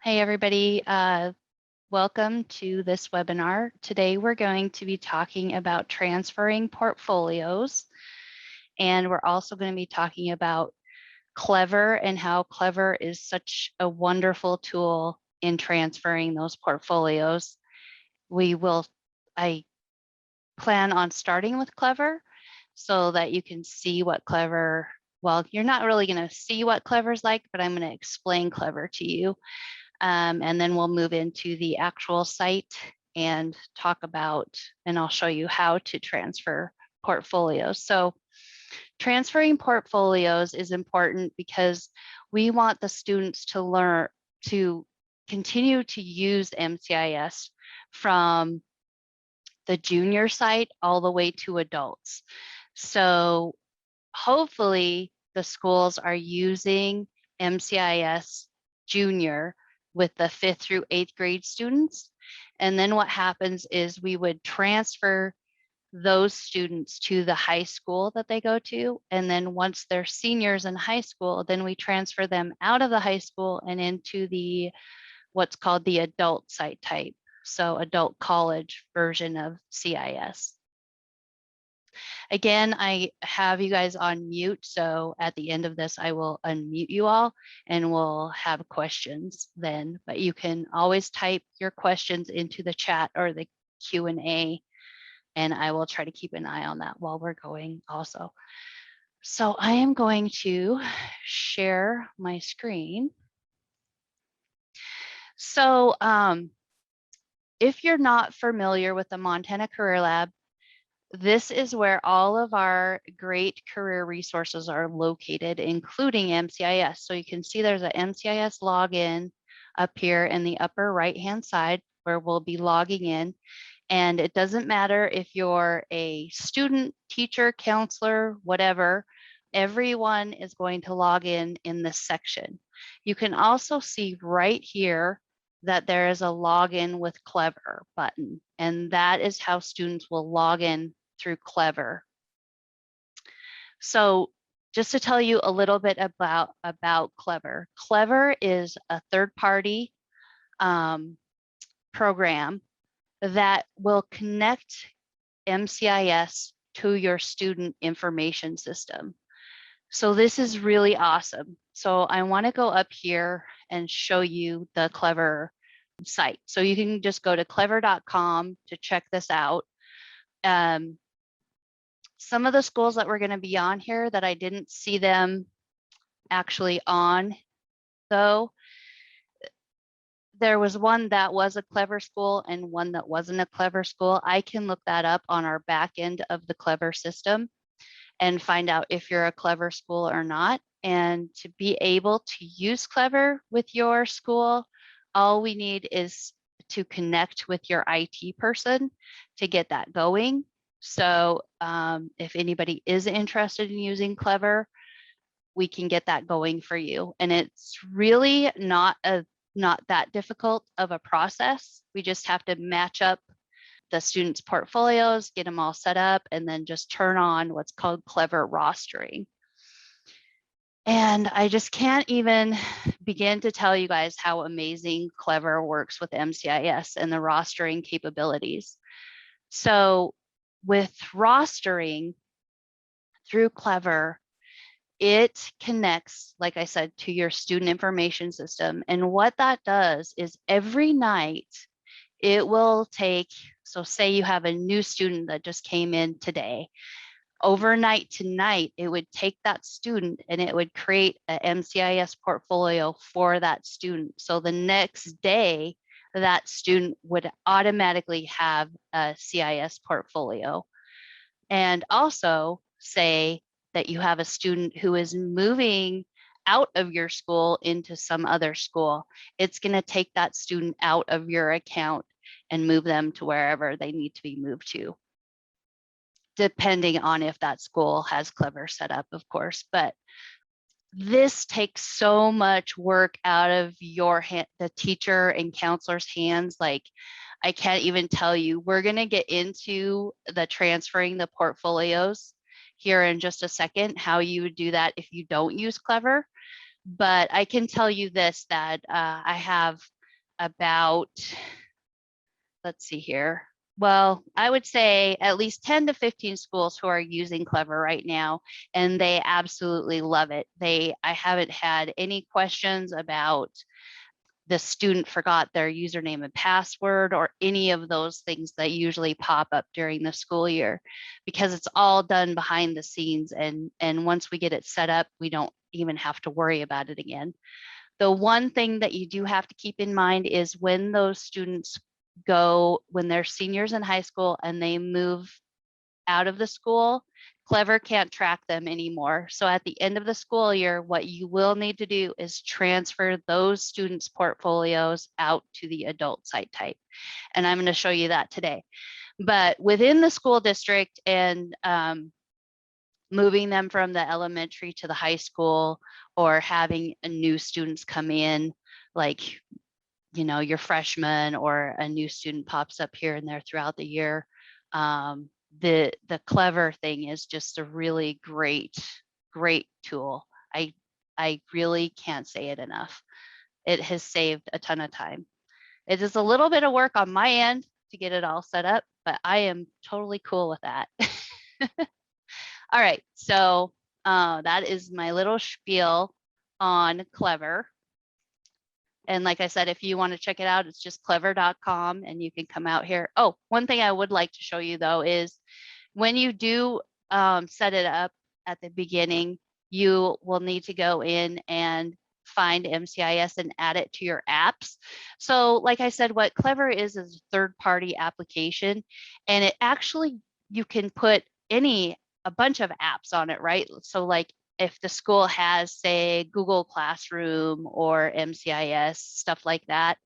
Hey everybody, welcome to this webinar. Today we're going to be talking about transferring portfolios, and we're also going to be talking about Clevver and how Clevver is such a wonderful tool in transferring those portfolios. I plan on starting with Clevver so that you can see what Clevver, well, you're not really going to see what Clevver's like, but I'm going to explain Clevver to you. And then we'll move into the actual site and talk about, and I'll show you how to transfer portfolios. So transferring portfolios is important because we want the students to learn to continue to use MCIS from the junior site all the way to adults. So hopefully the schools are using MCIS junior with the 5th through 8th grade students. And then what happens is we would transfer those students to the high school that they go to. And then once they're seniors in high school, then we transfer them out of the high school and into the what's called the adult site type. So adult college version of CIS. Again, I have you guys on mute, so at the end of this, I will unmute you all and we'll have questions then, but you can always type your questions into the chat or the Q&A, and I will try to keep an eye on that while we're going also. So I am going to share my screen. So if you're not familiar with the Montana Career Lab, this is where all of our great career resources are located, including MCIS. So you can see there's an MCIS login up here in the upper right-hand side where we'll be logging in. And it doesn't matter if you're a student, teacher, counselor, whatever, everyone is going to log in this section. You can also see right here that there is a login with Clevver button, and that is how students will log in through Clevver. So just to tell you a little bit about Clevver. Clevver is a third-party program that will connect MCIS to your student information system. So this is really awesome. So I want to go up here and show you the Clevver site. So you can just go to clevver.com to check this out. Some of the schools that were going to be on here that I didn't see them actually on, though, there was one that was a Clevver school and one that wasn't a Clevver school. I can look that up on our back end of the Clevver system and find out if you're a Clevver school or not. And to be able to use Clevver with your school, all we need is to connect with your IT person to get that going. So if anybody is interested in using Clevver, we can get that going for you. And it's really not that difficult of a process. We just have to match up the students' portfolios, get them all set up, and then just turn on what's called Clevver rostering. And I just can't even begin to tell you guys how amazing Clevver works with MCIS and the rostering capabilities. So with rostering through Clevver, it connects, like I said, to your student information system. And what that does is every night it will take, so say you have a new student that just came in today, overnight tonight, it would take that student and it would create an MCIS portfolio for that student. So the next day, that student would automatically have a CIS portfolio. And also say that you have a student who is moving out of your school into some other school. It's going to take that student out of your account and move them to wherever they need to be moved to, depending on if that school has Clevver set up, of course. But this takes so much work out of your the teacher and counselor's hands. Like, I can't even tell you. We're going to get into the transferring the portfolios here in just a second, how you would do that if you don't use Clevver. But I can tell you this, that I have about, let's see here. Well, I would say at least 10 to 15 schools who are using Clevver right now, and they absolutely love it. I haven't had any questions about the student forgot their username and password or any of those things that usually pop up during the school year, because it's all done behind the scenes. And once we get it set up, we don't even have to worry about it again. The one thing that you do have to keep in mind is when those students when they're seniors in high school and they move out of the school, Clevver can't track them anymore. So at the end of the school year, what you will need to do is transfer those students' portfolios out to the adult site type. And I'm going to show you that today. But within the school district and moving them from the elementary to the high school, or having new students come in, like, your freshman or a new student pops up here and there throughout the year. The Clevver thing is just a really great tool. I really can't say it enough. It has saved a ton of time. It is a little bit of work on my end to get it all set up, but I am totally cool with that. All right, so that is my little spiel on Clevver. And like I said, if you want to check it out, it's just clevver.com and you can come out here. Oh, one thing I would like to show you though is when you do set it up at the beginning, you will need to go in and find MCIS and add it to your apps. So like I said, what Clevver is a third-party application, and it actually, you can put a bunch of apps on it, right? So like if the school has, say, Google Classroom or MCIS, stuff like that,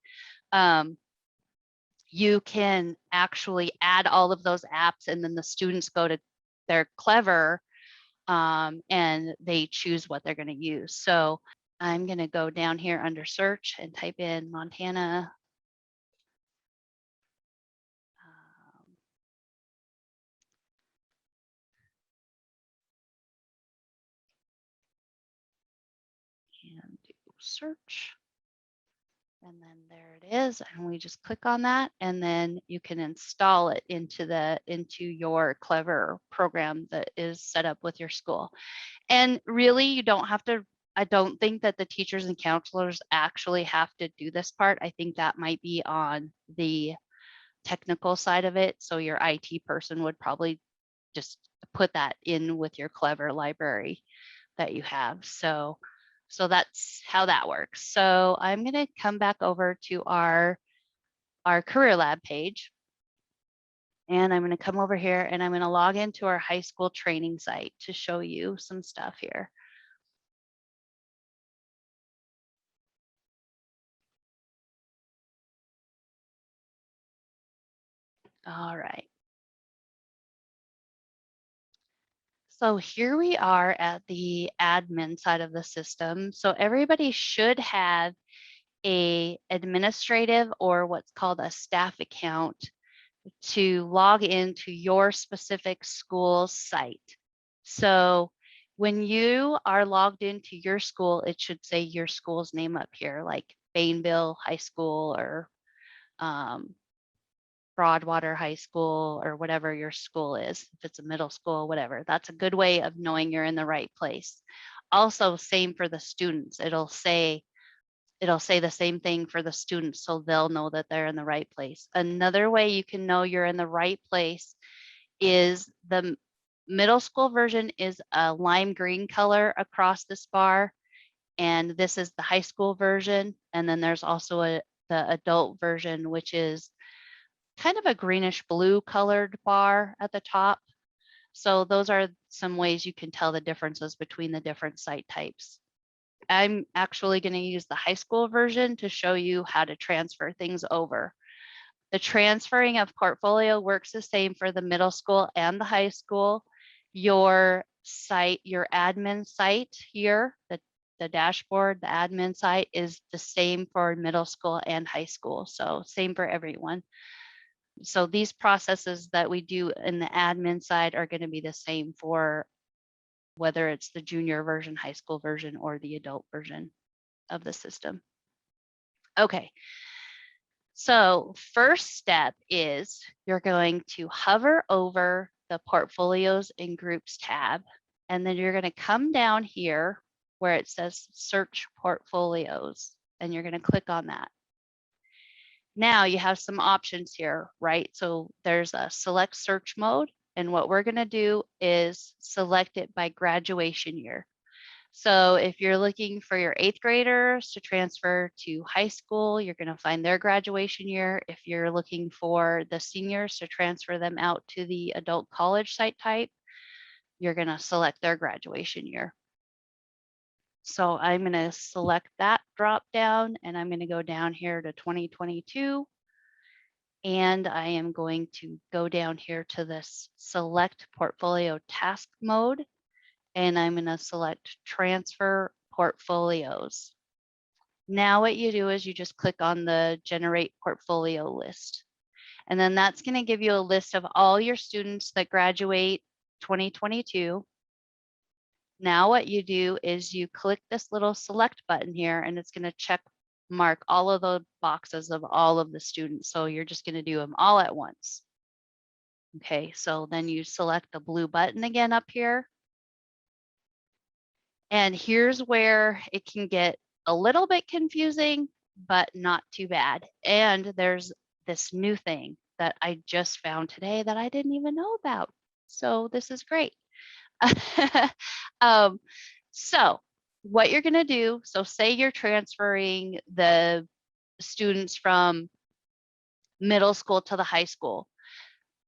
you can actually add all of those apps, and then the students go to their Clevver and they choose what they're going to use. So I'm going to go down here under search and type in Montana. And do search. And then there it is. And we just click on that, and then you can install it into your Clevver program that is set up with your school. And really, you don't have to, I don't think that the teachers and counselors actually have to do this part. I think that might be on the technical side of it. So your IT person would probably just put that in with your Clevver library that you have. So that's how that works. So I'm going to come back over to our career lab page. And I'm going to come over here and I'm going to log into our high school training site to show you some stuff here. All right. So here we are at the admin side of the system. So everybody should have a administrative or what's called a staff account to log into your specific school site. So when you are logged into your school, it should say your school's name up here, like Bainville High School or Broadwater High School or whatever your school is. If it's a middle school, whatever, that's a good way of knowing you're in the right place. Also, same for the students. It'll say the same thing for the students, so they'll know that they're in the right place. Another way you can know you're in the right place is the middle school version is a lime green color across this bar, and this is the high school version. And then there's also the adult version, which is kind of a greenish blue colored bar at the top. So those are some ways you can tell the differences between the different site types. I'm actually going to use the high school version to show you how to transfer things over. The transferring of portfolio works the same for the middle school and the high school. Your site, your admin site here, the dashboard, the admin site is the same for middle school and high school. So same for everyone. So these processes that we do in the admin side are going to be the same for whether it's the junior version, high school version, or the adult version of the system. Okay. So first step is you're going to hover over the portfolios and groups tab, and then you're going to come down here where it says search portfolios, and you're going to click on that. Now you have some options here, right? So there's a select search mode, and what we're going to do is select it by graduation year. So if you're looking for your 8th graders to transfer to high school, you're going to find their graduation year. If you're looking for the seniors to transfer them out to the adult college site type, you're going to select their graduation year. So I'm going to select that drop down, and I'm going to go down here to 2022. And I am going to go down here to this select portfolio task mode, and I'm going to select transfer portfolios. Now what you do is you just click on the generate portfolio list. And then that's going to give you a list of all your students that graduate 2022. Now what you do is you click this little select button here, and it's going to check mark all of the boxes of all of the students. So you're just going to do them all at once. Okay, so then you select the blue button again up here. And here's where it can get a little bit confusing, but not too bad. And there's this new thing that I just found today that I didn't even know about. So this is great. So what you're going to do, so say you're transferring the students from middle school to the high school.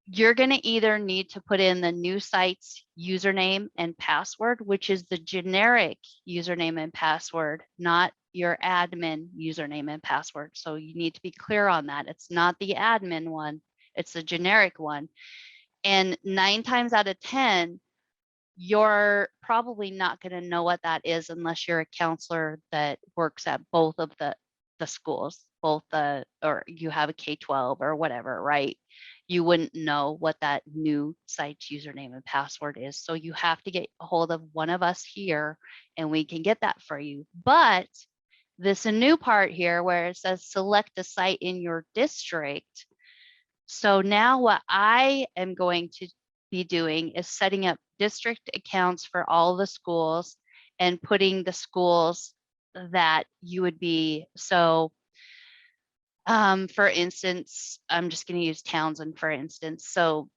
You're going to either need to put in the new site's username and password, which is the generic username and password, not your admin username and password. So you need to be clear on that. It's not the admin one, it's the generic one. And 9 times out of 10, you're probably not going to know what that is unless you're a counselor that works at both of the schools, or you have a K-12 or whatever, right? You wouldn't know what that new site's username and password is. So you have to get a hold of one of us here and we can get that for you. But this new part here where it says select a site in your district. So now what I am going to be doing is setting up district accounts for all the schools and putting the schools that you would be. So for instance, I'm just going to use Townsend for instance. So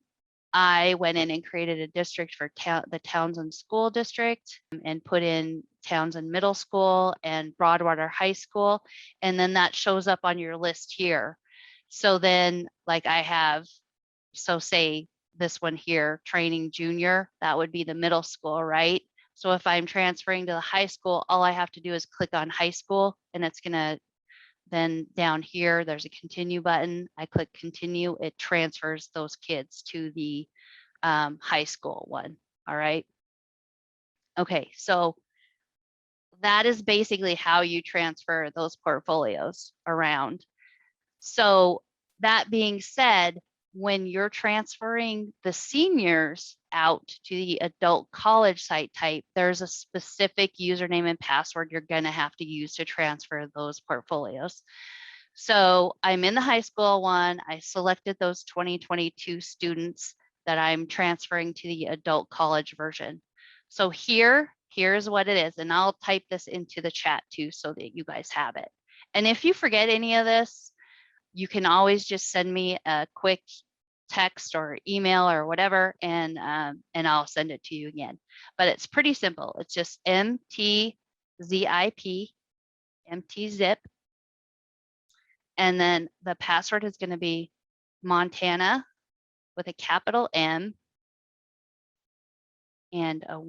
I went in and created a district for the Townsend School District and put in Townsend Middle School and Broadwater High School. And then that shows up on your list here. So then like I have, so say this one here, training junior, that would be the middle school, right? So if I'm transferring to the high school, all I have to do is click on high school and it's going to, then down here, there's a continue button. I click continue, it transfers those kids to the high school one. All right. Okay, so that is basically how you transfer those portfolios around. So that being said, when you're transferring the seniors out to the adult college site type, there's a specific username and password you're going to have to use to transfer those portfolios. So I'm in the high school one. I selected those 2022 students that I'm transferring to the adult college version. So here's what it is. And I'll type this into the chat too so that you guys have it. And if you forget any of this, you can always just send me a quick text or email or whatever, and I'll send it to you again. But it's pretty simple. It's just mtzip, mtzip, and then the password is going to be Montana with a capital M and a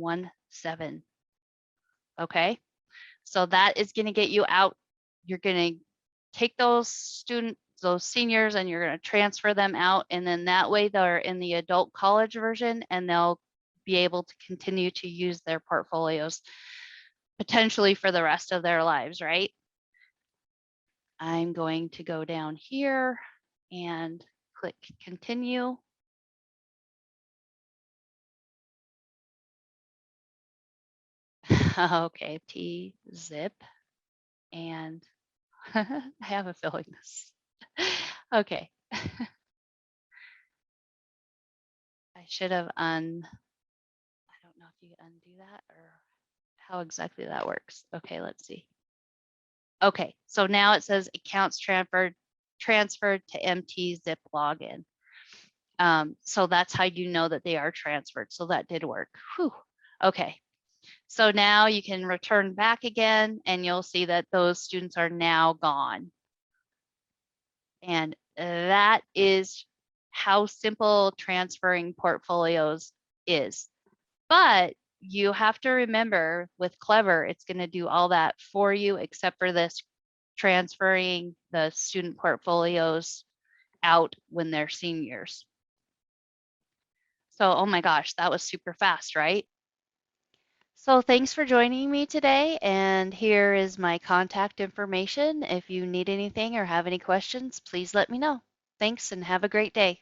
17. Okay, so that is going to get you out. You're going to take those seniors and you're going to transfer them out, and then that way they're in the adult college version and they'll be able to continue to use their portfolios potentially for the rest of their lives, right? I'm going to go down here and click continue. Okay, T zip, and I have a feeling this. Okay, I should have I don't know if you undo that or how exactly that works. Okay, let's see. Okay, so now it says accounts transferred to MT zip login. So that's how you know that they are transferred. So that did work. Whew. Okay. So now you can return back again and you'll see that those students are now gone. And that is how simple transferring portfolios is. But you have to remember with Clevver, it's going to do all that for you except for this transferring the student portfolios out when they're seniors. So, oh my gosh, that was super fast, right? So thanks for joining me today, and here is my contact information. If you need anything or have any questions, please let me know. Thanks and have a great day.